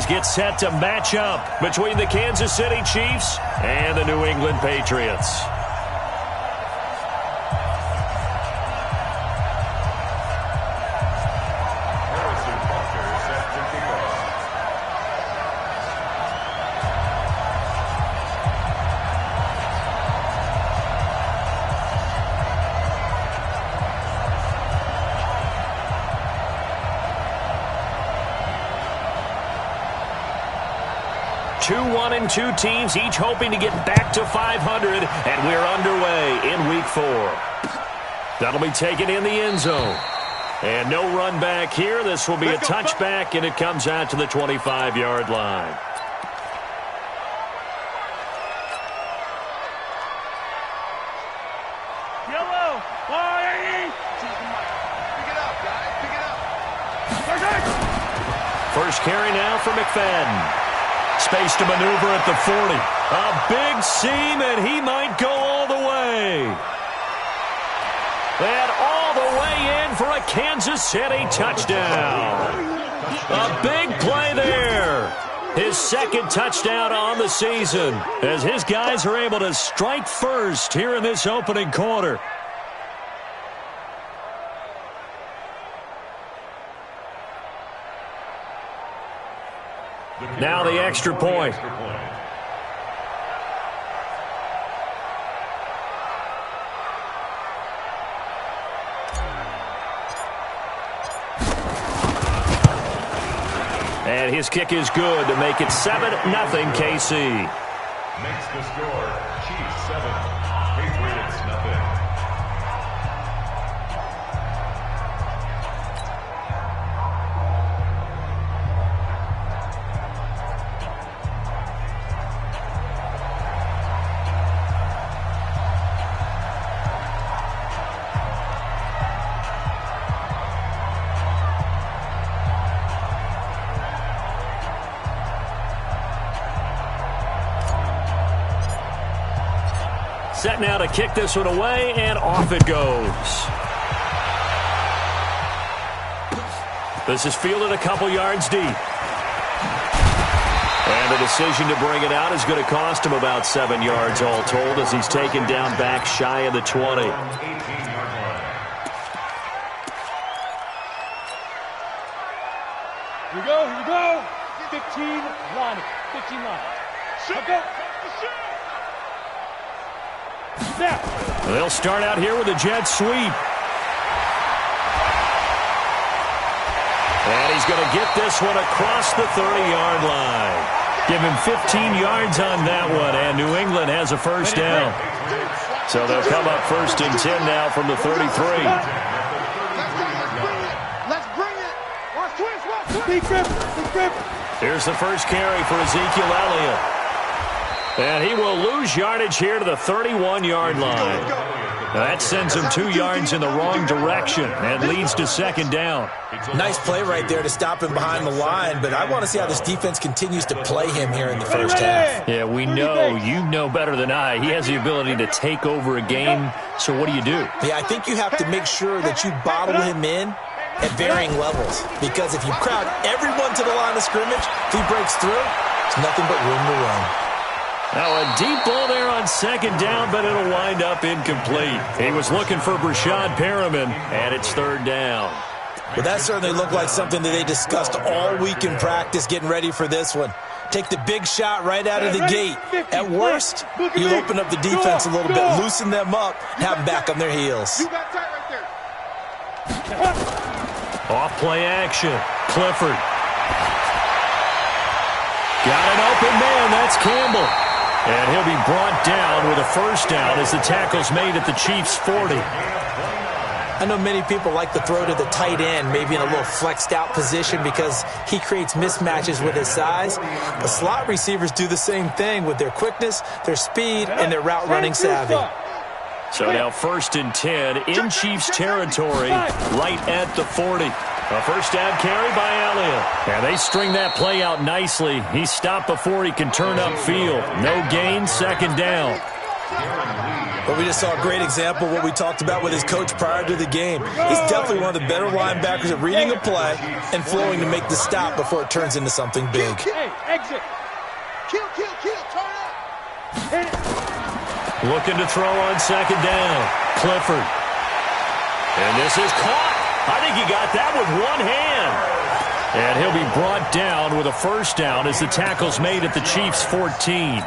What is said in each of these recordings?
get set to match up between the Kansas City Chiefs and the New England Patriots. Two teams each hoping to get back to 500, and we're underway in Week 4. That'll be taken in the end zone. And no run back here. This will be a touchback, and it comes out to the 25-yard line. Yellow. Pick it up, guys. Pick it up. First carry now for McFadden. Space to maneuver at the 40. A big seam, and he might go all the way. And all the way in for a Kansas City touchdown. A big play there. His second touchdown on the season as his guys are able to strike first here in this opening quarter. Now the extra point. And his kick is good to make it 7-0 KC. Makes the score Chiefs 7, Patriots nothing. Set now to kick this one away, and off it goes. This is fielded a couple yards deep. And the decision to bring it out is going to cost him about 7 yards all told as he's taken down back shy of the 20. Here we go. 15 line. 15 line. Okay. They'll start out here with a jet sweep. And he's going to get this one across the 30-yard line. Give him 15 yards on that one, and New England has a first down. So they'll come up 1st and 10 now from the 33. Let's bring it. Watch twist. Here's the first carry for Ezekiel Elliott. And he will lose yardage here to the 31-yard line. Now that sends him 2 yards in the wrong direction and leads to 2nd down. Nice play right there to stop him behind the line, but I want to see how this defense continues to play him here in the first half. Yeah, we know. You know better than I. He has the ability to take over a game, so what do you do? Yeah, I think you have to make sure that you bottle him in at varying levels, because if you crowd everyone to the line of scrimmage, if he breaks through, it's nothing but room to run. Now a deep ball there on 2nd down, but it'll wind up incomplete. He was looking for Brashad Perriman, and it's 3rd down. Well, that certainly looked like something that they discussed all week in practice getting ready for this one. Take the big shot right out of the gate. At worst, you open up the defense a little bit, loosen them up, and have them back on their heels. Off play action. Clifford. Got an open man. That's Campbell. And he'll be brought down with a first down as the tackle's made at the Chiefs' 40. I know many people like to throw to the tight end, maybe in a little flexed out position because he creates mismatches with his size. But slot receivers do the same thing with their quickness, their speed, and their route running savvy. So now 1st and 10 in Chiefs territory, right at the 40. A first down carry by Elliott. And they string that play out nicely. He stopped before he can turn upfield. No gain, 2nd down. But we just saw a great example of what we talked about with his coach prior to the game. He's definitely one of the better linebackers at reading a play and flowing to make the stop before it turns into something big. Hey, exit. Kill, turn up. Looking to throw on second down. Clifford. And this is caught. I think he got that with one hand. And he'll be brought down with a first down as the tackle's made at the Chiefs' 14.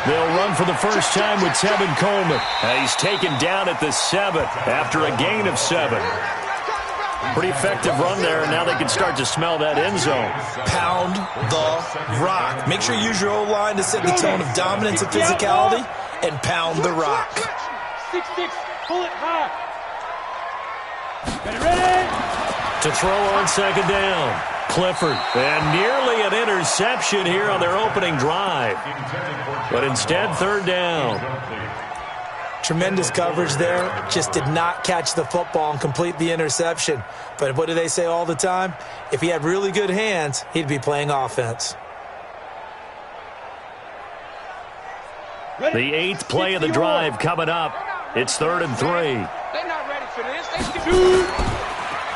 They'll run for the first time with Tevin Coleman. He's taken down at the 7 after a gain of 7. Pretty effective run there, and now they can start to smell that end zone. Pound the rock. Make sure you use your O-line to set the tone of dominance and physicality, and pound the rock. 6-6, pull it high. Ready? To throw on second down. Clifford. And nearly an interception here on their opening drive. But instead, third down. Tremendous coverage there. Just did not catch the football and complete the interception. But what do they say all the time? If he had really good hands, he'd be playing offense. The 8th play of the drive coming up. It's 3rd and 3. They're not ready for this.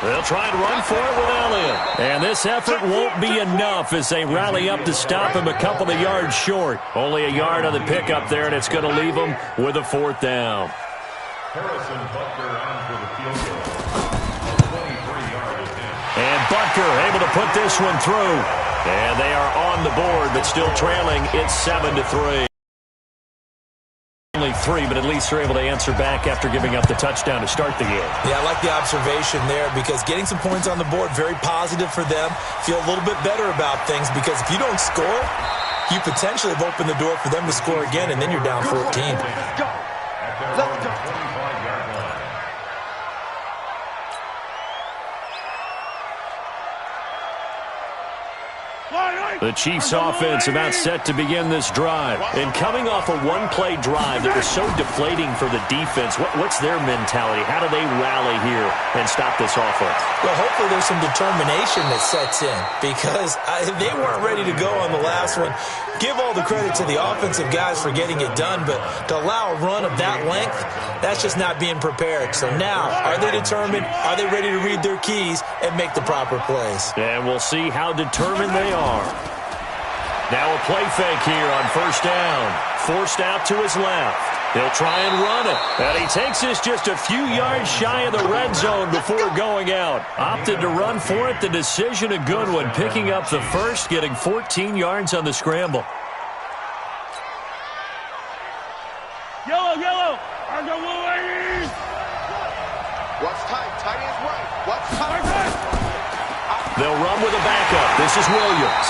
They'll try and run for it with Elliott. And this effort won't be enough as they rally up to stop him a couple of yards short. Only a yard on the pickup there, and it's going to leave him with a 4th down. Harrison Butker on for the field goal. 23-yard attempt. And Butker able to put this one through. And they are on the board, but still trailing. It's 7-3. Only 3, but at least they're able to answer back after giving up the touchdown to start the game. Yeah, I like the observation there because getting some points on the board, very positive for them. Feel a little bit better about things because if you don't score, you potentially have opened the door for them to score again, and then you're down 14. Let's go. Let's go. 25-yard line. The Chiefs offense about set to begin this drive. And coming off a one-play drive that was so deflating for the defense, what's their mentality? How do they rally here and stop this offense? Well, hopefully there's some determination that sets in because they weren't ready to go on the last one. Give all the credit to the offensive guys for getting it done, but to allow a run of that length, that's just not being prepared. So now, are they determined? Are they ready to read their keys and make the proper plays? And we'll see how determined they are. Now a play fake here on first down. Forced out to his left. He'll try and run it. And he takes this just a few yards shy of the red zone before going out. Opted to run for it. The decision a good one. Picking up the first, getting 14 yards on the scramble. Yellow. On the way. What's tight? Tight is right. What's tight? They'll run with a backup. This is Williams.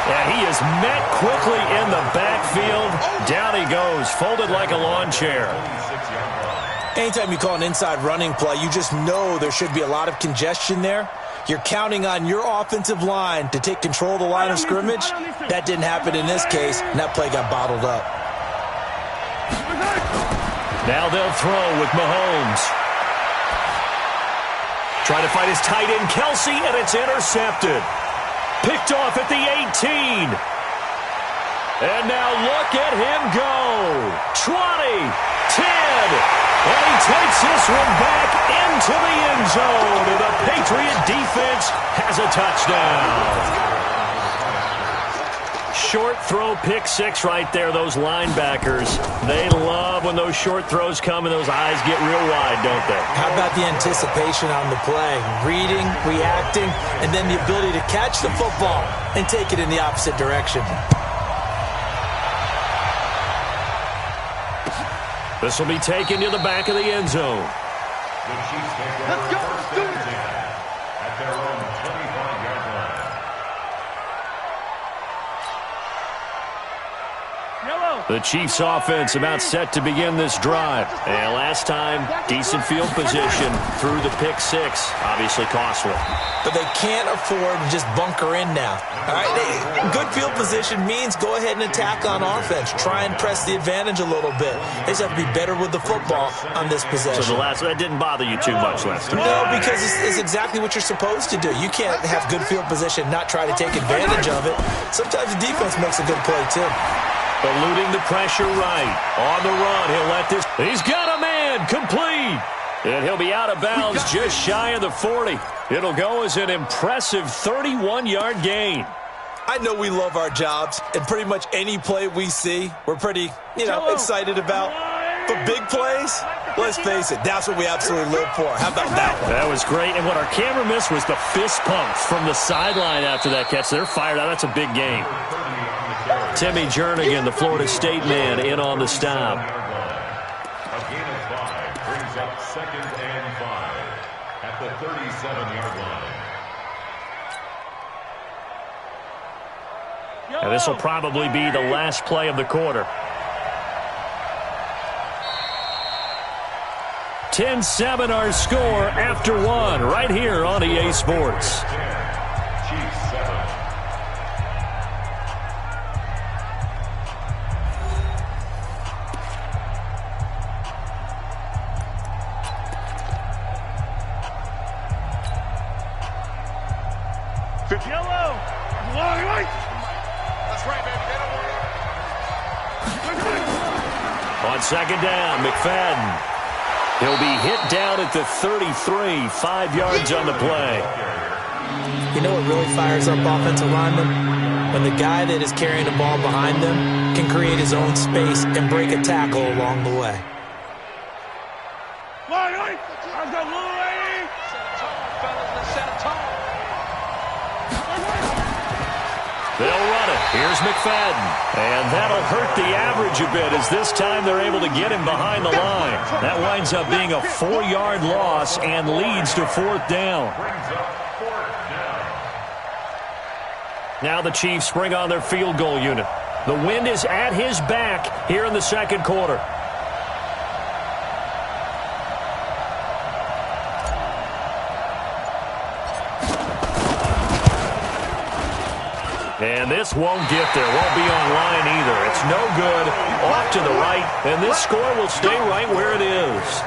And he is met quickly in the backfield. Down he goes, folded like a lawn chair. Anytime you call an inside running play, you just know there should be a lot of congestion there. You're counting on your offensive line to take control of the line of scrimmage. That didn't happen in this case, and that play got bottled up. Now they'll throw with Mahomes. Trying to fight his tight end, Kelsey, and it's intercepted. Picked off at the 18. And now look at him go. 20, 10. And he takes this one back into the end zone. And the Patriot defense has a touchdown. Short throw, pick six right there, those linebackers. They love when those short throws come and those eyes get real wide, don't they? How about the anticipation on the play? Reading, reacting, and then the ability to catch the football and take it in the opposite direction. This will be taken to the back of the end zone. The Chiefs take over first and 10 at their own 25-yard line. Yellow. The Chiefs offense about set to begin this drive. And last time, decent field position through the pick six. Obviously costly. But they can't afford to just bunker in now. All right, good field position means go ahead and attack on offense. Try and press the advantage a little bit. They just have to be better with the football on this possession. So that didn't bother you too much last time? No, because it's exactly what you're supposed to do. You can't have good field position, not try to take advantage of it. Sometimes the defense makes a good play, too. Eluding the pressure right. On the run, he'll let this. He's got a man, complete. And he'll be out of bounds just shy of the 40. It'll go as an impressive 31-yard gain. I know we love our jobs, and pretty much any play we see, we're pretty, excited about. But big plays, let's face it, that's what we absolutely live for. How about that one? That was great, and what our camera missed was the fist pumps from the sideline after that catch. They're fired out. That's a big game. Timmy Jernigan, the Florida State man, in on the stop. A gain of 5 brings up 2nd and 5 at the 37-yard line. And this will probably be the last play of the quarter. 10-7 our score after one right here on EA Sports. Chiefs 7. Yellow. That's right, baby. They don't want it. On second down, McFadden. He'll be hit down at the 33, 5 yards on the play. You know what really fires up offensive linemen? When the guy that is carrying the ball behind them can create his own space and break a tackle along the way. They'll run it. Here's McFadden. And that'll hurt the average a bit as this time they're able to get him behind the line. That winds up being a 4-yard loss and leads to 4th down. Now the Chiefs bring on their field goal unit. The wind is at his back here in the second quarter. And this won't get there. Won't be on line either. It's no good. Off to the right. And this score will stay right where it is.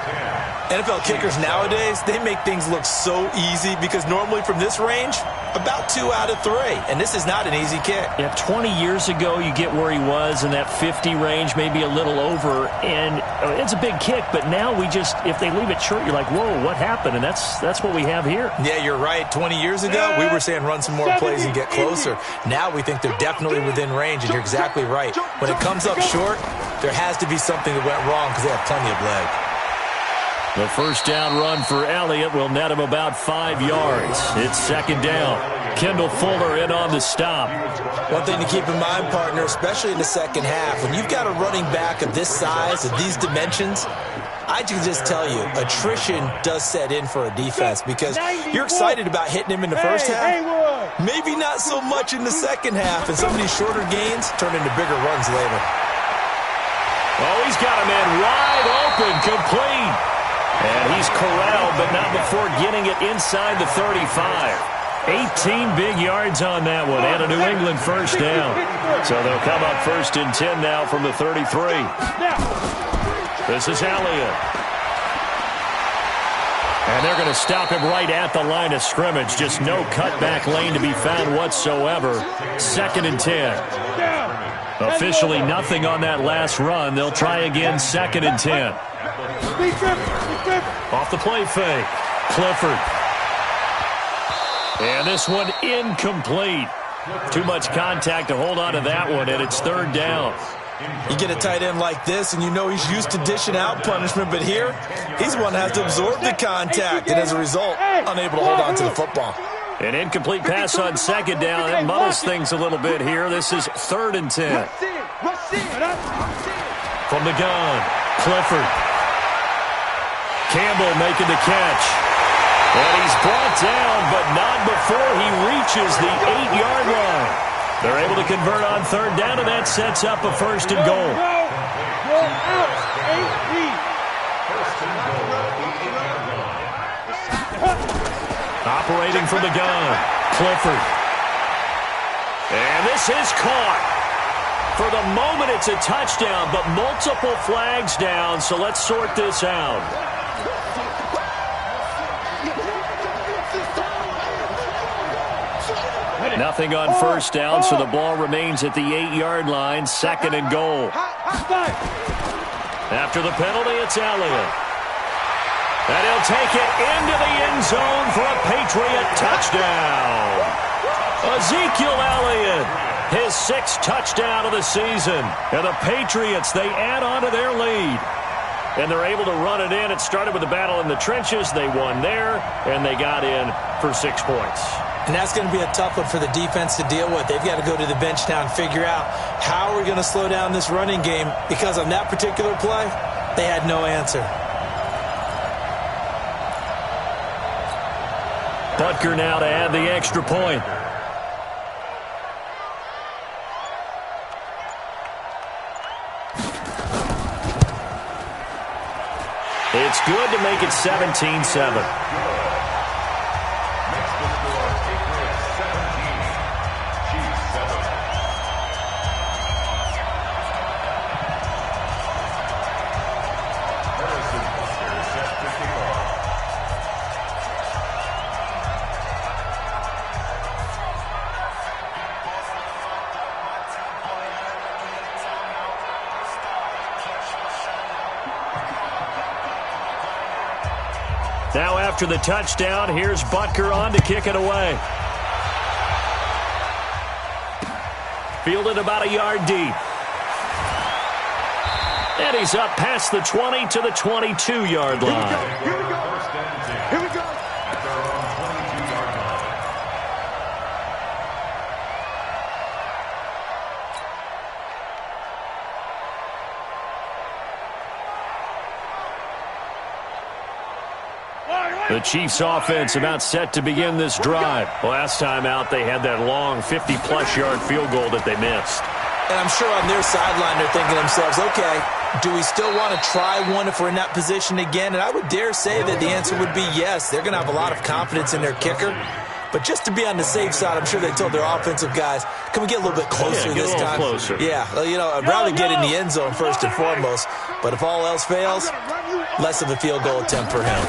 NFL kickers nowadays, they make things look so easy because normally from this range, about 2 out of 3. And this is not an easy kick. Yeah, 20 years ago, you get where he was in that 50 range, maybe a little over. And it's a big kick, but now if they leave it short, you're like, whoa, what happened? And that's what we have here. Yeah, you're right. 20 years ago, we were saying run some more plays and get closer. Now we think they're definitely within range, and you're exactly right. When it comes up short, there has to be something that went wrong because they have plenty of leg. The first down run for Elliott will net him about 5 yards. It's second down. Kendall Fuller in on the stop. One thing to keep in mind, partner, especially in the second half, when you've got a running back of this size, of these dimensions, I can just tell you, attrition does set in for a defense because you're excited about hitting him in the first half. Maybe not so much in the second half, and some of these shorter gains turn into bigger runs later. Oh, he's got a man wide open, complete. And he's corralled, but not before getting it inside the 35. 18 big yards on that one, and a New England first down. So they'll come up 1st and 10 now from the 33. This is Elliott. And they're going to stop him right at the line of scrimmage. Just no cutback lane to be found whatsoever. 2nd and 10. Officially nothing on that last run. They'll try again 2nd and 10. Off the play fake. Clifford. And this one incomplete. Too much contact to hold on to that one, and it's 3rd down. You get a tight end like this, and you know he's used to dishing out punishment, but here, he's one that has to absorb the contact, and as a result, unable to hold on to the football. An incomplete pass on 2nd down. That muddles things a little bit here. This is 3rd and 10. From the gun, Clifford. Campbell making the catch. And he's brought down, but not before he reaches the 8-yard line. They're able to convert on third down, and that sets up a first and goal. You're out. 8-3. Operating from the gun, Clifford. And this is caught. For the moment, it's a touchdown, but multiple flags down, so let's sort this out. Nothing on first down, so the ball remains at the 8-yard line, second and goal. After the penalty, it's Elliott. And he'll take it into the end zone for a Patriot touchdown. Ezekiel Elliott, his 6th touchdown of the season. And the Patriots, they add on to their lead. And they're able to run it in. It started with a battle in the trenches. They won there, and they got in for 6 points. And that's going to be a tough one for the defense to deal with. They've got to go to the bench now and figure out how are we going to slow down this running game, because on that particular play, they had no answer. Butker now to add the extra point. It's good to make it 17-7. Now after the touchdown, here's Butker on to kick it away. Fielded about a yard deep. And he's up past the 20 to the 22-yard line. Here we go. Here we go. At their own 22-yard line. The Chiefs offense about set to begin this drive. Last time out, they had that long 50-plus yard field goal that they missed. And I'm sure on their sideline they're thinking to themselves, okay, do we still want to try one if we're in that position again? And I would dare say that the answer would be yes. They're going to have a lot of confidence in their kicker. But just to be on the safe side, I'm sure they told their offensive guys, can we get a little bit closer this time? Closer. Yeah, well, you know, I'd rather get in the end zone first and foremost. But if all else fails, less of a field goal attempt for him.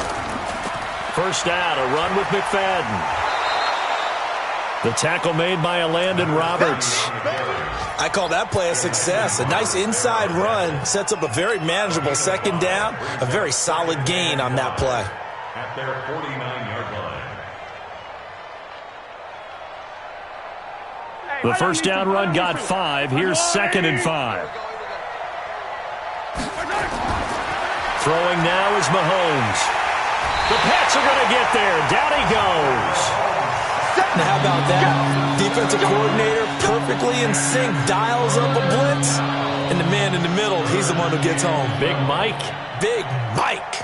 First down, a run with McFadden. The tackle made by Landon Roberts. I call that play a success. A nice inside run sets up a very manageable second down. A very solid gain on that play. At their 49-yard line. The first down run got 5. Here's second and 5. Throwing now is Mahomes. The Pats are going to get there. Down he goes. Now, how about that? Defensive coordinator perfectly in sync, dials up a blitz, and the man in the middle, he's the one who gets home. Big Mike. Big Mike.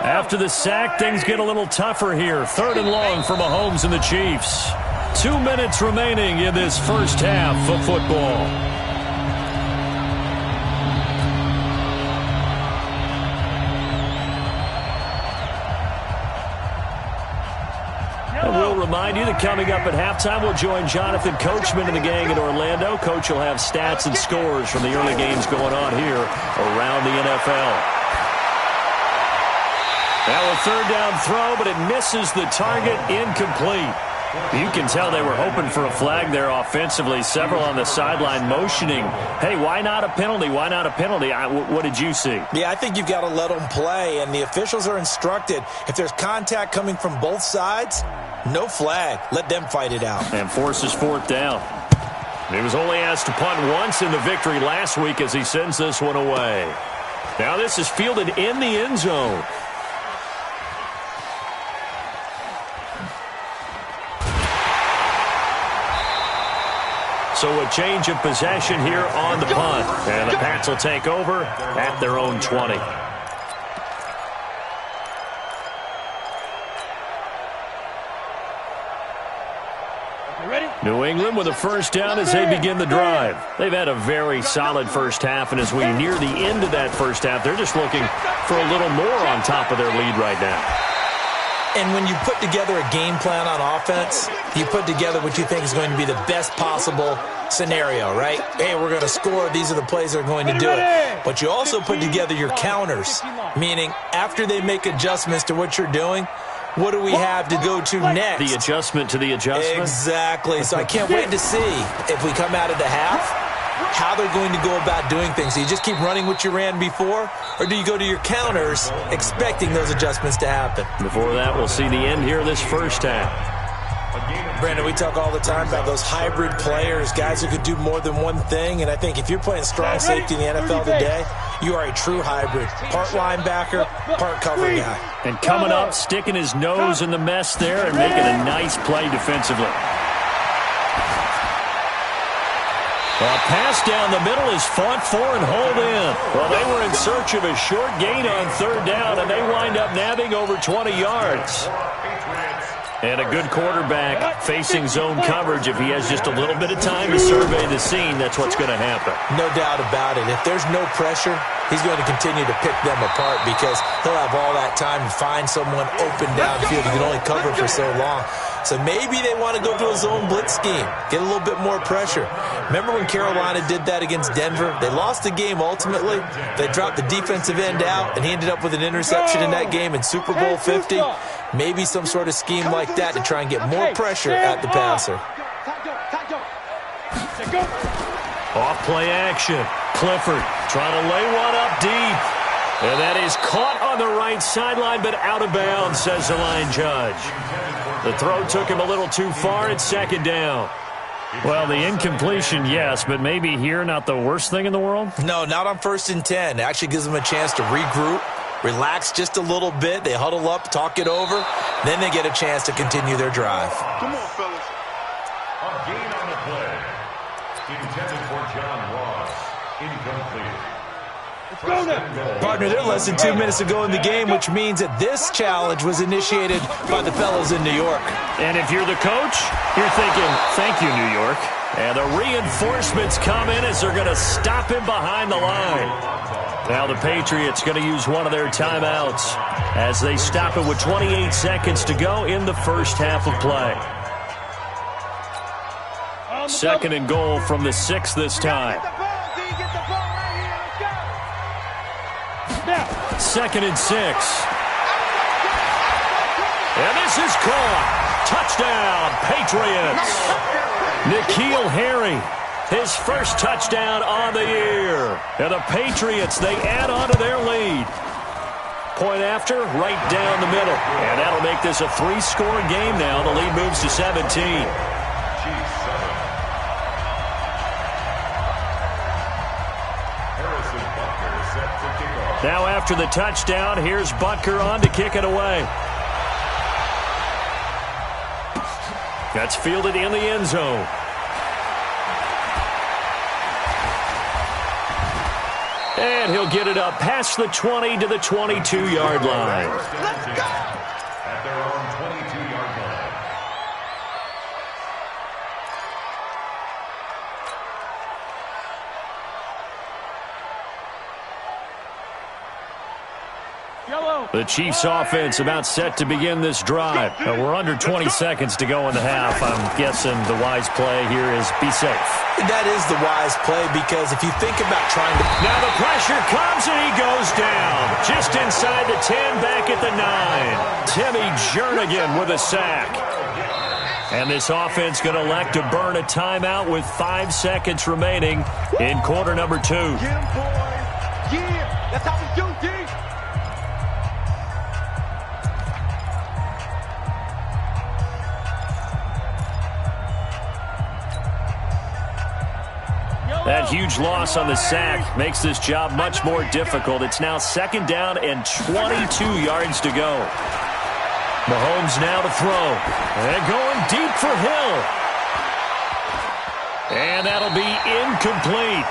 After the sack, things get a little tougher here. Third and long for Mahomes and the Chiefs. 2 minutes remaining in this first half of football. And we'll remind you that coming up at halftime, we'll join Jonathan Coachman and the gang in Orlando. Coach will have stats and scores from the early games going on here around the NFL. Now a third down throw, but it misses the target, incomplete. You can tell they were hoping for a flag there offensively. Several on the sideline motioning, hey, why not a penalty? Why not a penalty? What did you see? Yeah, I think you've got to let them play, and the officials are instructed, if there's contact coming from both sides, no flag. Let them fight it out. And forces fourth down. He was only asked to punt once in the victory last week as he sends this one away. Now this is fielded in the end zone. So a change of possession here on the punt. And the Pats will take over at their own 20. New England with a first down as they begin the drive. They've had a very solid first half, and as we near the end of that first half, they're just looking for a little more on top of their lead right now. And when you put together a game plan on offense, you put together what you think is going to be the best possible scenario, right? Hey, we're going to score. These are the plays that are going to do it. But you also put together your counters, meaning after they make adjustments to what you're doing, what do we have to go to next? The adjustment to the adjustment? Exactly. So I can't wait to see if we come out of the half, how they're going to go about doing things. Do you just keep running what you ran before, or do you go to your counters expecting those adjustments to happen? Before that, we'll see the end here of this first half. Brandon, we talk all the time about those hybrid players, guys who could do more than one thing, and I think if you're playing strong safety in the NFL today, you are a true hybrid. Part linebacker, part cover guy. And coming up, sticking his nose in the mess there and making a nice play defensively. A pass down the middle is fought for and hauled in. Well, they were in search of a short gain on third down, and they wind up nabbing over 20 yards. And a good quarterback facing zone coverage. If he has just a little bit of time to survey the scene, that's what's going to happen. No doubt about it. If there's no pressure, he's going to continue to pick them apart because he'll have all that time to find someone open downfield. He can only cover for so long. So maybe they want to go to a zone blitz scheme, get a little bit more pressure. Remember when Carolina did that against Denver? They lost the game ultimately. They dropped the defensive end out, and he ended up with an interception in that game in Super Bowl 50. Maybe some sort of scheme like that to try and get more pressure at the passer. Off play action. Clifford trying to lay one up deep. And that is caught on the right sideline, but out of bounds, says the line judge. The throw took him a little too far. It's second down. Well, the incompletion, yes, but maybe here not the worst thing in the world? No, not on 1st and 10. It actually gives them a chance to regroup, relax just a little bit. They huddle up, talk it over. Then they get a chance to continue their drive. Come on, fellas. A gain on the play. Intended for John Ross. Incomplete. Partner, they're less than 2 minutes to go in the game, which means that this challenge was initiated by the fellas in New York. And if you're the coach, you're thinking, thank you, New York. And the reinforcements come in as they're going to stop him behind the line. Now the Patriots going to use one of their timeouts as they stop it with 28 seconds to go in the first half of play. Second and goal from the 6 this time. Second and 6. And this is caught. Touchdown, Patriots. N'Keal Harry, his first touchdown on the year. And the Patriots, they add on to their lead. Point after, right down the middle. And that'll make this a 3-score game now. The lead moves to 17. Now after the touchdown, here's Butker on to kick it away. That's fielded in the end zone. And he'll get it up past the 20 to the 22-yard line. Let's go! At their own 22-yard line. The Chiefs offense about set to begin this drive. We're under 20 seconds to go in the half. I'm guessing the wise play here is be safe. That is the wise play because if you think about trying to... Now the pressure comes and he goes down. Just inside the 10, back at the 9. Timmy Jernigan with a sack. And this offense going to elect to burn a timeout with 5 seconds remaining in quarter number 2. Get him, boys. Yeah, that's how we do, D. That huge loss on the sack makes this job much more difficult. It's now second down and 22 yards to go. Mahomes now to throw. And going deep for Hill. And that'll be incomplete.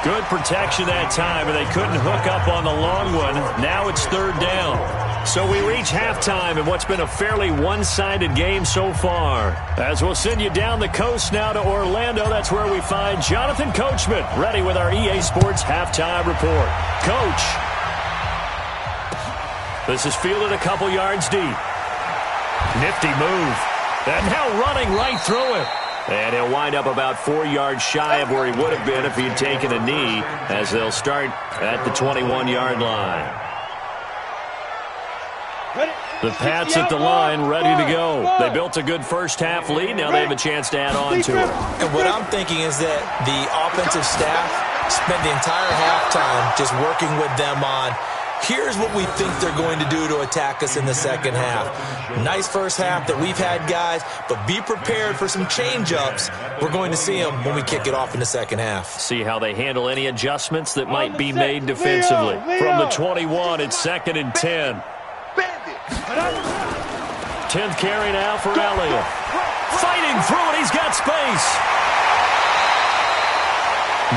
Good protection that time, and they couldn't hook up on the long one. Now it's third down. So we reach halftime in what's been a fairly one-sided game so far. As we'll send you down the coast now to Orlando, that's where we find Jonathan Coachman, ready with our EA Sports halftime report. Coach. This is fielded a couple yards deep. Nifty move. And now running right through it. And he'll wind up about 4 yards shy of where he would have been if he had taken a knee, as they'll start at the 21-yard line. The Pats at the line, ready to go. They built a good first-half lead. Now they have a chance to add on to it. And what I'm thinking is that the offensive staff spent the entire halftime just working with them on, here's what we think they're going to do to attack us in the second half. Nice first half that we've had, guys, but be prepared for some change-ups. We're going to see them when we kick it off in the second half. See how they handle any adjustments that might be made defensively. From the 21, it's 2nd and 10. 10th carry now for Elliott. Fighting through it, he's got space.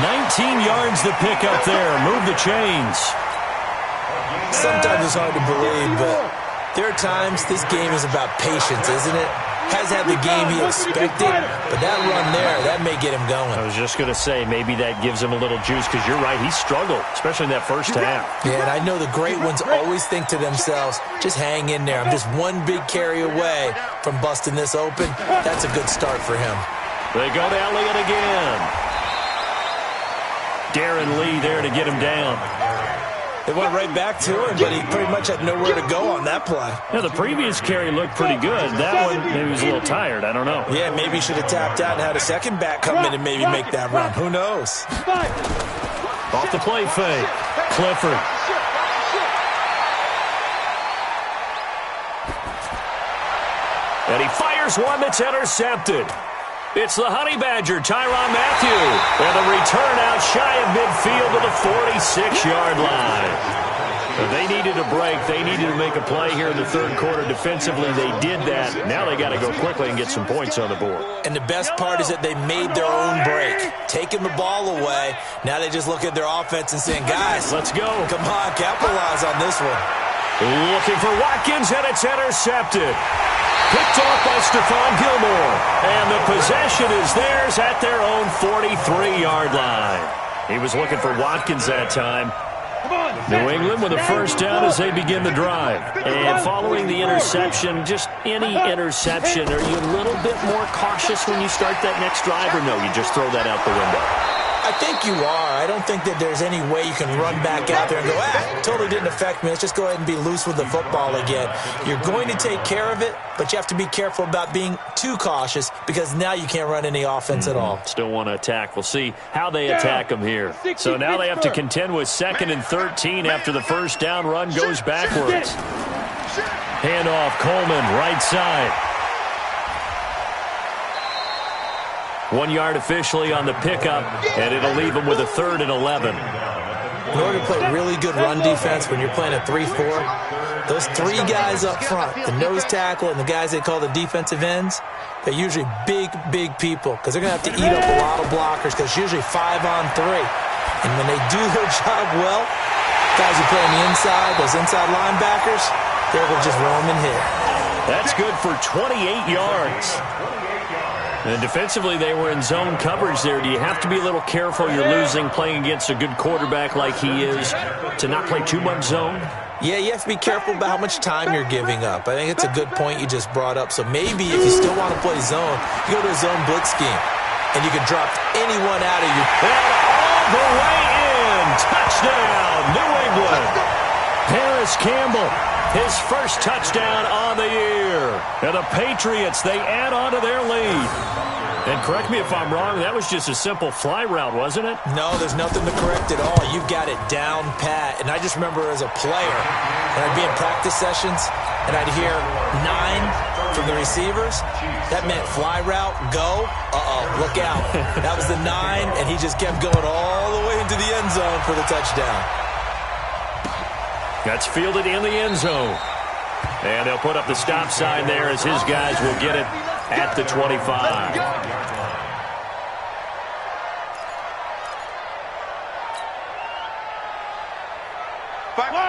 19 yards to pick up there. Move the chains. Sometimes it's hard to believe, but there are times this game is about patience, isn't it? Has had the game he expected, but that run there, that may get him going. I was just going to say, maybe that gives him a little juice, because you're right, he struggled, especially in that first half. Yeah, and I know the great ones always think to themselves, just hang in there. I'm just one big carry away from busting this open. That's a good start for him. They go to Elliott again. Darren Lee there to get him down. They went right back to him, but he pretty much had nowhere to go on that play. Yeah, the previous carry looked pretty good. That one, maybe he was a little tired. I don't know. Yeah, maybe he should have tapped out and had a second back come in and maybe make that run. Who knows? Off the play fake. Clifford. And he fires one that's intercepted. It's the Honey Badger, Tyrann Mathieu. And the return out shy of midfield to the 46-yard line. They needed a break. They needed to make a play here in the third quarter. Defensively, they did that. Now they got to go quickly and get some points on the board. And the best part is that they made their own break. Taking the ball away. Now they just look at their offense and saying, guys, let's go. Come on, capitalize on this one. Looking for Watkins, and it's intercepted. Picked off by Stephon Gilmore. And the possession is theirs at their own 43-yard line. He was looking for Watkins that time. New England with a first down as they begin the drive. And following the interception, just any interception, are you a little bit more cautious when you start that next drive, or no, you just throw that out the window? I think you are. I don't think that there's any way you can run back out there and go, totally didn't affect me. Let's just go ahead and be loose with the football again. You're going to take care of it, but you have to be careful about being too cautious, because now you can't run any offense at all. Still want to attack. We'll see how they attack them here. So now they have to contend with 2nd and 13 after the first down run goes backwards. Handoff, Coleman, right side. 1 yard officially on the pickup, and it'll leave them with a 3rd and 11. In order to play really good run defense when you're playing a 3-4, those three guys up front, the nose tackle and the guys they call the defensive ends, they're usually big, big people, because they're going to have to eat up a lot of blockers, because it's usually 5-on-3. And when they do their job well, guys who play on the inside, those inside linebackers, they're going to just roam and hit. That's good for 28 yards. And defensively, they were in zone coverage there. Do you have to be a little careful? You're losing playing against a good quarterback like he is to not play too much zone? Yeah, you have to be careful about how much time you're giving up. I think it's a good point you just brought up. So maybe if you still want to play zone, you go to a zone blitz scheme, and you can drop anyone out of your... And all the way in! Touchdown, New England! Paris Campbell, his first touchdown on the year. And the Patriots, they add on to their lead. And correct me if I'm wrong, that was just a simple fly route, wasn't it? No, there's nothing to correct at all. You've got it down pat. And I just remember as a player, and I'd be in practice sessions, and I'd hear 9 from the receivers. That meant fly route, go. Look out. That was the 9, and he just kept going all the way into the end zone for the touchdown. That's fielded in the end zone. And they'll put up the stop sign there as his guys will get it at the 25.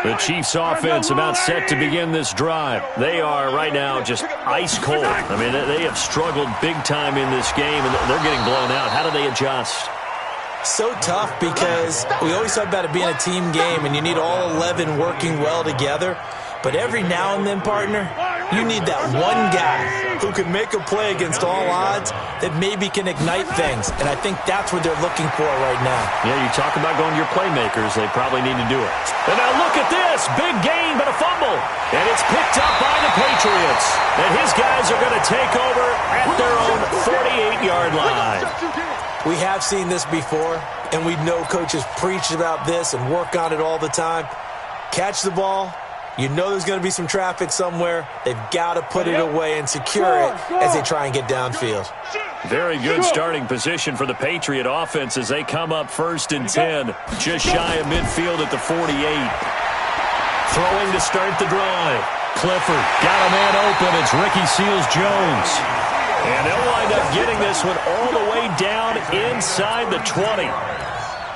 The Chiefs offense about set to begin this drive. They are right now just ice cold. I mean, they have struggled big time in this game, and they're getting blown out. How do they adjust? So tough because we always talk about it being a team game, and you need all 11 working well together. But every now and then, partner, you need that one guy who can make a play against all odds that maybe can ignite things. And I think that's what they're looking for right now. Yeah, you talk about going to your playmakers. They probably need to do it. And now look at this. Big gain, but a fumble. And it's picked up by the Patriots. And his guys are going to take over at their own 48-yard line. We have seen this before, and we know coaches preach about this and work on it all the time. Catch the ball. You know there's going to be some traffic somewhere. They've got to put it away and secure it as they try and get downfield. Very good starting position for the Patriot offense as they come up 1st and 10, just shy of midfield at the 48. Throwing to start the drive. Clifford got a man open. It's Ricky Seals-Jones. And they'll wind up getting this one all the way down inside the 20.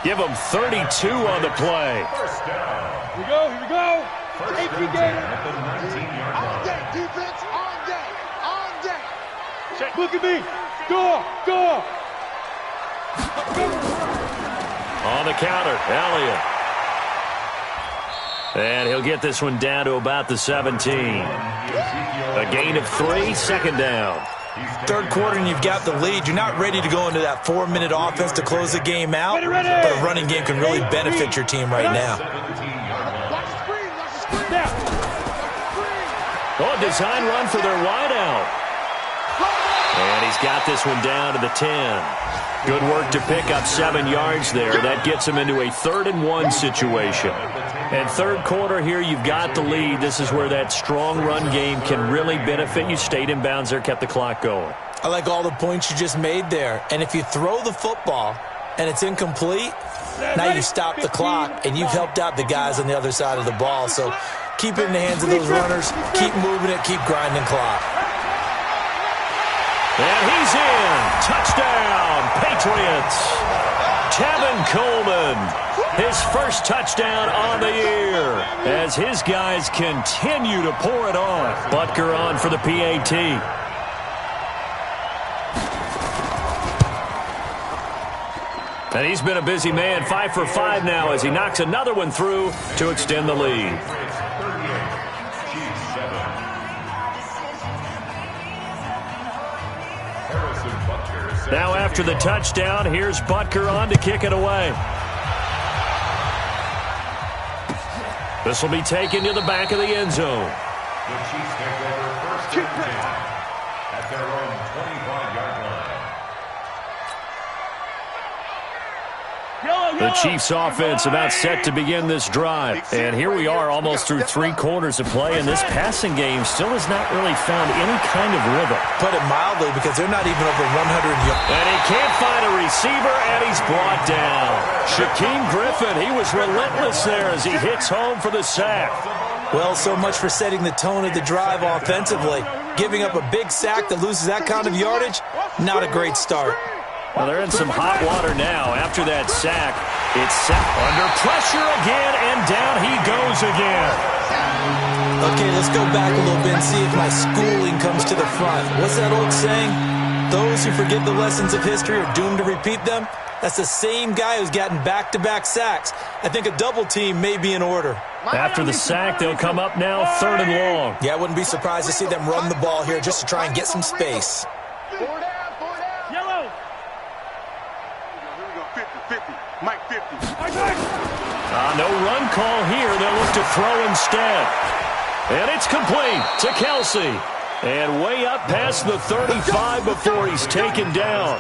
Give them 32 on the play. Here we go, here we go. First down at the 19-yard line. On deck, defense, on deck, on deck. Check. Look at me. Go, go. On the counter, Elliott. And he'll get this one down to about the 17. A gain of 3, 2nd down. Third quarter and you've got the lead. You're not ready to go into that 4-minute offense to close the game out, but a running game can really benefit your team right now. Oh, design run for their wideout. And he's got this one down to the 10. Good work to pick up 7 yards there. That gets him into a 3rd and 1 situation. And third quarter here, you've got the lead. This is where that strong run game can really benefit you. Stayed in bounds there, kept the clock going. I like all the points you just made there. And if you throw the football and it's incomplete, now you stop the clock and you've helped out the guys on the other side of the ball. So keep it in the hands of those runners. Keep moving it. Keep grinding clock. And he's in. Touchdown, Patriots. Tevin Coleman, his first touchdown on the year as his guys continue to pour it on. Butker on for the PAT. And he's been a busy man, 5 for 5 now as he knocks another one through to extend the lead. Now after the touchdown, here's Butker on to kick it away. This will be taken to the back of the end zone. The Chiefs take over 1st and 10 at their own 25-yard line. The Chiefs offense about set to begin this drive. And here we are almost through 3 quarters of play, and this passing game still has not really found any kind of rhythm. Put it mildly, because they're not even over 100 yards. And he can't find a receiver, and he's brought down. Shaquem Griffin, he was relentless there as he hits home for the sack. Well, so much for setting the tone of the drive offensively. Giving up a big sack that loses that kind of yardage, not a great start. Well, they're in some hot water now. After that sack, it's set under pressure again, and down he goes again. Okay, let's go back a little bit and see if my schooling comes to the front. What's that old saying? Those who forget the lessons of history are doomed to repeat them. That's the same guy who's gotten back-to-back sacks. I think a double team may be in order. After the sack, they'll come up now 3rd and long. Yeah, I wouldn't be surprised to see them run the ball here just to try and get some space. Yellow. Mike 50. No run call here. They'll look to throw instead. And it's complete to Kelsey. And way up past the 35 before he's taken down.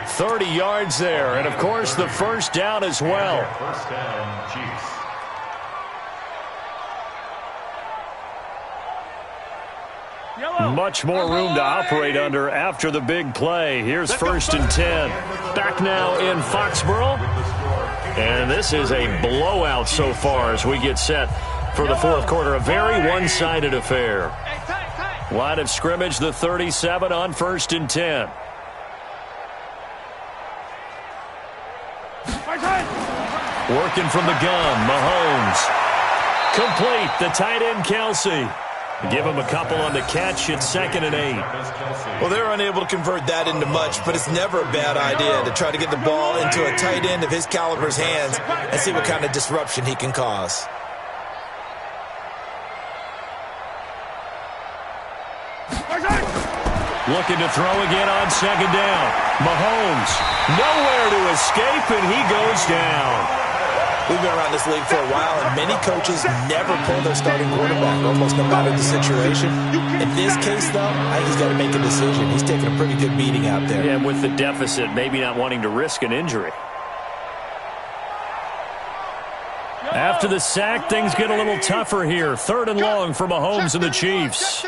30 yards there. And, of course, the first down as well. First down, Chiefs. Much more room to operate under after the big play. Here's 1st and 10. Back now in Foxborough. And this is a blowout so far as we get set for the 4th quarter. A very one-sided affair. Line of scrimmage, the 37 on 1st and 10. Working from the gun, Mahomes. Complete, the tight end, Kelsey. Give him a couple on the catch. It's 2nd and 8. Well, they're unable to convert that into much, but it's never a bad idea to try to get the ball into a tight end of his caliber's hands and see what kind of disruption he can cause. Looking to throw again on 2nd down. Mahomes, nowhere to escape, and he goes down. We've been around this league for a while, and many coaches never pull their starting quarterback, almost no matter the situation. In this case, though, I think he's got to make a decision. He's taking a pretty good beating out there. Yeah, with the deficit, maybe not wanting to risk an injury. After the sack, things get a little tougher here. 3rd and long for Mahomes and the Chiefs.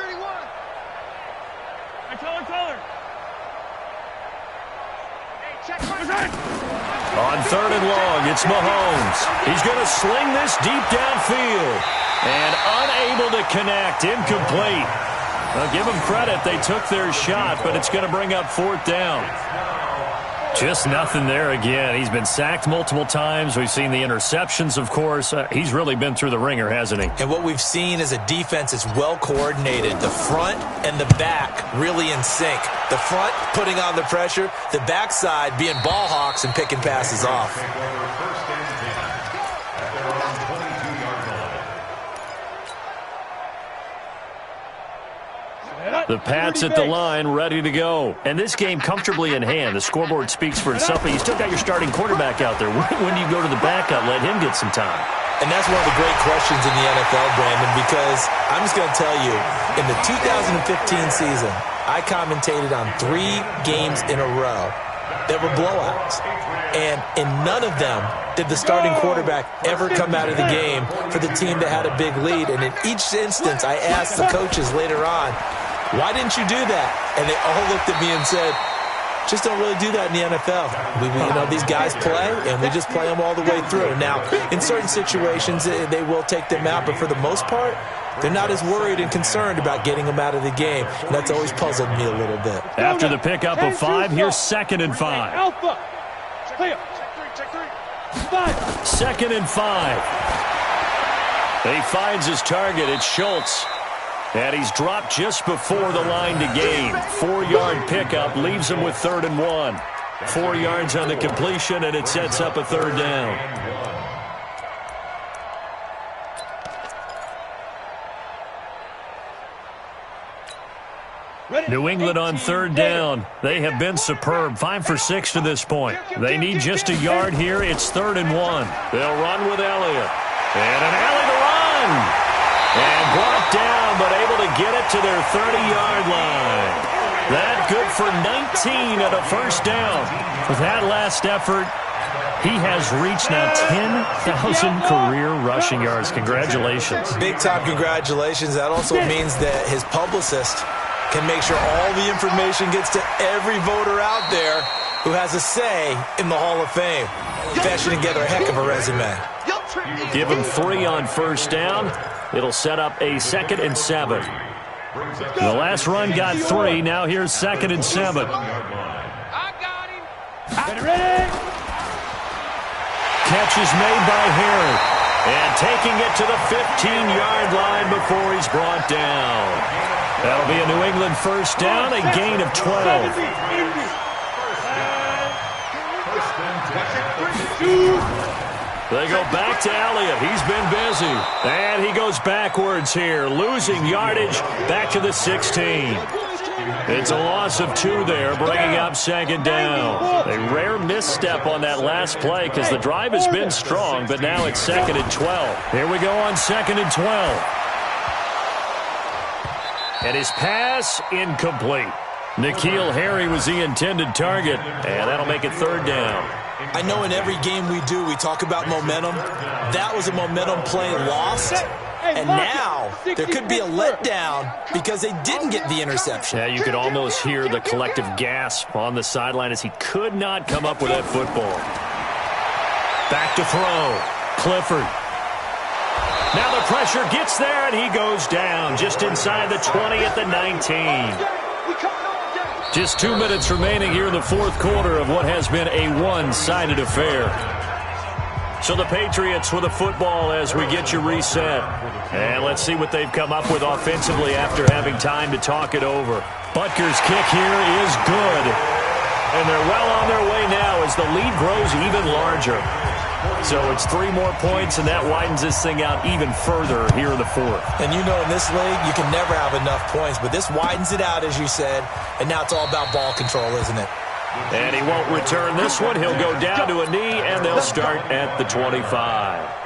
On 3rd and long, it's Mahomes. He's going to sling this deep downfield. And unable to connect. Incomplete. I'll give them credit. They took their shot, but it's going to bring up 4th down. Just nothing there again. He's been sacked multiple times. We've seen the interceptions, of course. He's really been through the ringer, hasn't he? And what we've seen is a defense that's well coordinated. The front and the back really in sync. The front putting on the pressure, the backside being ball hawks and picking passes off. The Pats at the line, ready to go. And this game comfortably in hand. The scoreboard speaks for itself, but you still got your starting quarterback out there. When do you go to the backup, let him get some time? And that's one of the great questions in the NFL, Brandon, because I'm just going to tell you, in the 2015 season, I commentated on 3 games in a row that were blowouts. And in none of them did the starting quarterback ever come out of the game for the team that had a big lead. And in each instance, I asked the coaches later on, why didn't you do that? And they all looked at me and said, just don't really do that in the NFL. These guys play, and we just play them all the way through. Now, in certain situations, they will take them out, but for the most part, they're not as worried and concerned about getting them out of the game. And that's always puzzled me a little bit. After the pickup of 5, here's 2nd and 5. Alpha. Clear. Check 3. 5. 2nd and 5. He finds his target. It's Schultz. And he's dropped just before the line to gain. 4-yard pickup leaves him with 3rd and 1. 4 yards on the completion, and it sets up a 3rd down. New England on 3rd down. They have been superb. 5 for 6 to this point. They need just a yard here. It's 3rd and 1. They'll run with Elliott. And an Elliott to run. And brought down, but able to get it to their 30-yard line. That good for 19 at a 1st down. With that last effort, he has reached now 10,000 career rushing yards. Congratulations. Big-time congratulations. That also means that his publicist can make sure all the information gets to every voter out there who has a say in the Hall of Fame. Fashioning together a heck of a resume. Give him 3 on 1st down. It'll set up a 2nd and 7. The last run got 3. Now here's 2nd and 7. I got him. Ready. Catch is made by Harry. And taking it to the 15-yard line before he's brought down. That'll be a New England 1st down, a gain of 12. They go back to Elliott. He's been busy. And he goes backwards here, losing yardage back to the 16. It's a loss of 2 there, bringing up 2nd down. A rare misstep on that last play because the drive has been strong, but now it's 2nd and 12. Here we go on 2nd and 12. And his pass incomplete. N'Keal Harry was the intended target, and that'll make it 3rd down. I know in every game we do, we talk about momentum. That was a momentum play lost. And now there could be a letdown because they didn't get the interception. Yeah, you could almost hear the collective gasp on the sideline as he could not come up with that football. Back to throw. Clifford. Now the pressure gets there, and he goes down just inside the 20 at the 19. Just 2 minutes remaining here in the 4th quarter of what has been a one-sided affair. So the Patriots with a football as we get you reset. And let's see what they've come up with offensively after having time to talk it over. Butker's kick here is good. And they're well on their way now as the lead grows even larger. So it's 3 more points, and that widens this thing out even further here in the fourth. And you know in this league, you can never have enough points, but this widens it out, as you said, and now it's all about ball control, isn't it? And he won't return this one. He'll go down to a knee, and they'll start at the 25.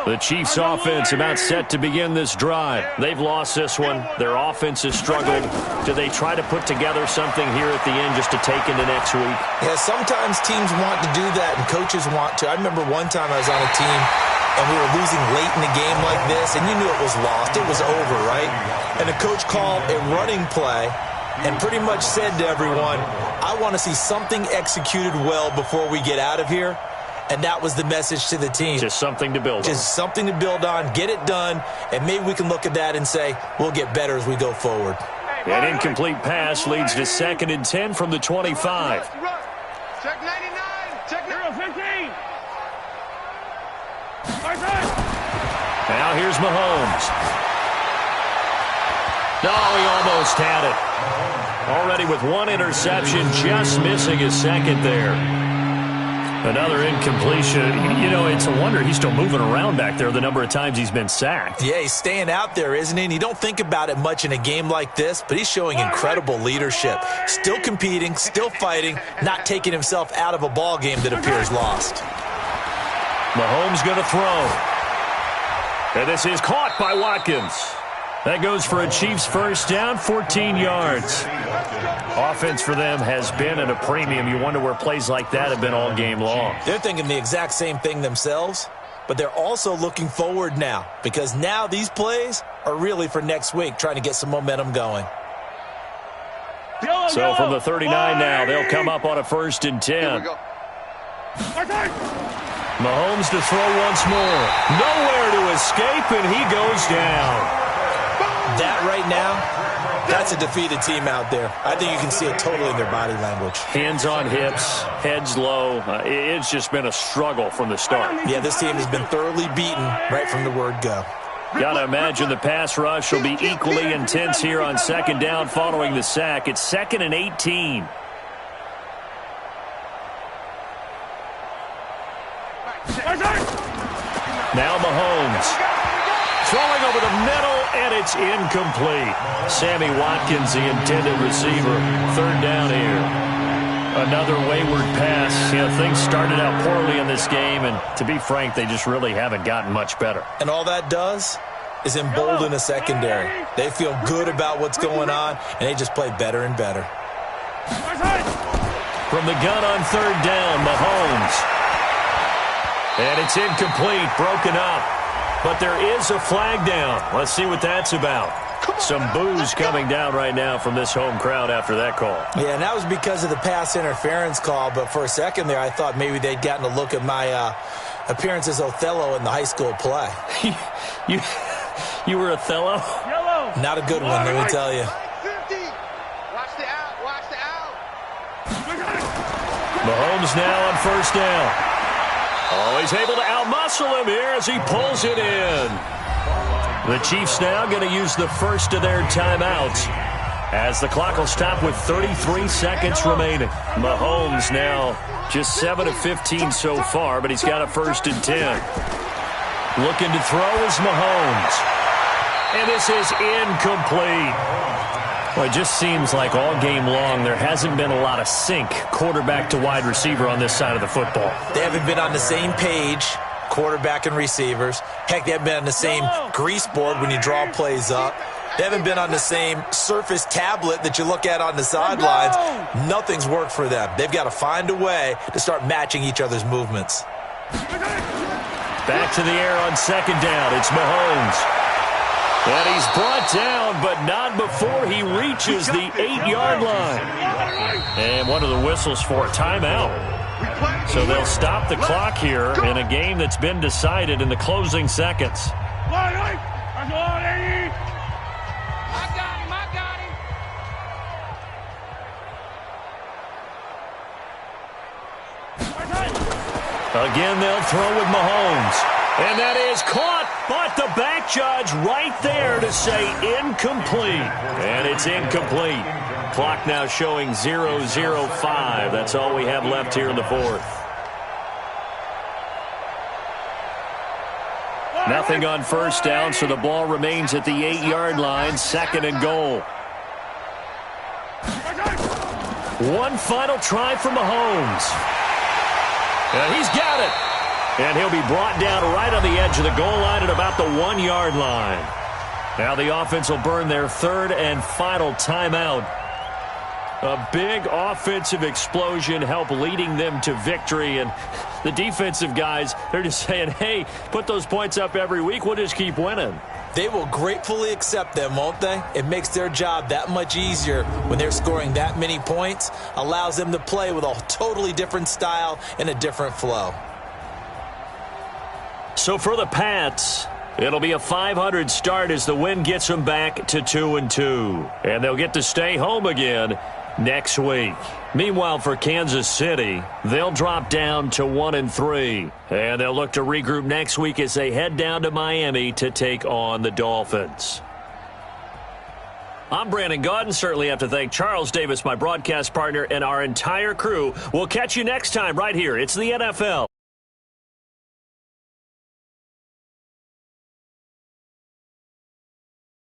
The Chiefs' offense about set to begin this drive. They've lost this one. Their offense has struggled. Do they try to put together something here at the end just to take into next week? Yeah, sometimes teams want to do that and coaches want to. I remember one time I was on a team and we were losing late in the game like this, and you knew it was lost. It was over, right? And the coach called a running play and pretty much said to everyone, I want to see something executed well before we get out of here. And that was the message to the team. Just something to build on. Just something to build on, get it done, and maybe we can look at that and say, we'll get better as we go forward. An incomplete pass leads to 2nd and 10 from the 25. Check 99. Check 15. Now here's Mahomes. No, he almost had it. Already with 1 interception, just missing his 2nd there. Another incompletion. You know, it's a wonder he's still moving around back there the number of times he's been sacked. Yeah, he's staying out there, isn't he? And you don't think about it much in a game like this, but he's showing incredible leadership. Still competing, still fighting, not taking himself out of a ball game that appears lost. Mahomes going to throw. And this is caught by Watkins. That goes for a Chiefs first down, 14 yards. Offense for them has been at a premium. You wonder where plays like that have been all game long. They're thinking the exact same thing themselves, but they're also looking forward now because now these plays are really for next week, trying to get some momentum going. So from the 39 now, they'll come up on a 1st and 10. Mahomes to throw once more. Nowhere to escape, and he goes down. That right now, that's a defeated team out there. I think you can see it totally in their body language. Hands on hips, heads low. It's just been a struggle from the start. Yeah, this team has been thoroughly beaten right from the word go. Got to imagine the pass rush will be equally intense here on 2nd down following the sack. It's 2nd and 18. Now Mahomes. Throwing over the middle, and it's incomplete. Sammy Watkins, the intended receiver. 3rd down here. Another wayward pass. You know, things started out poorly in this game, and to be frank, they just really haven't gotten much better. And all that does is embolden a secondary. They feel good about what's going on, and they just play better and better. From the gun on 3rd down, Mahomes. And it's incomplete, broken up. But there is a flag down. Let's see what that's about. Some boos coming down right now from this home crowd after that call. Yeah, and that was because of the pass interference call. But for a second there, I thought maybe they'd gotten a look at my appearance as Othello in the high school play. You were Othello? Not a good one, let me tell you. Watch the out. Watch the out. Mahomes now on 1st down. Oh, he's able to outmuscle him here as he pulls it in. The Chiefs now going to use the first of their timeouts as the clock will stop with 33 seconds remaining. Mahomes now just 7 of 15 so far, but he's got a 1st and 10. Looking to throw is Mahomes. And this is incomplete. Well, it just seems like all game long there hasn't been a lot of sync quarterback to wide receiver on this side of the football. They haven't been on the same page, quarterback and receivers. Heck, they haven't been on the same grease board when you draw plays up. They haven't been on the same Surface tablet that you look at on the sidelines. Nothing's worked for them. They've got to find a way to start matching each other's movements. Back to the air on 2nd down. It's Mahomes. And he's brought down, but not before he reaches the 8-yard line. And one of the whistles for a timeout. So they'll stop the clock here in a game that's been decided in the closing seconds. Again, they'll throw with Mahomes. And that is caught, but the back judge right there to say incomplete. And it's incomplete. Clock now showing 0:05. That's all we have left here in the fourth. Nothing on first down, so the ball remains at the 8-yard line, 2nd and goal. One final try for Mahomes. And he's got it. And he'll be brought down right on the edge of the goal line at about the 1-yard line. Now the offense will burn their 3rd and final timeout. A big offensive explosion helped leading them to victory. And the defensive guys, they're just saying, hey, put those points up every week. We'll just keep winning. They will gratefully accept them, won't they? It makes their job that much easier when they're scoring that many points. Allows them to play with a totally different style and a different flow. So for the Pats, it'll be a 500 start as the win gets them back to 2-2. And they'll get to stay home again next week. Meanwhile, for Kansas City, they'll drop down to 1-3. And they'll look to regroup next week as they head down to Miami to take on the Dolphins. I'm Brandon Gaudin. Certainly have to thank Charles Davis, my broadcast partner, and our entire crew. We'll catch you next time right here. It's the NFL.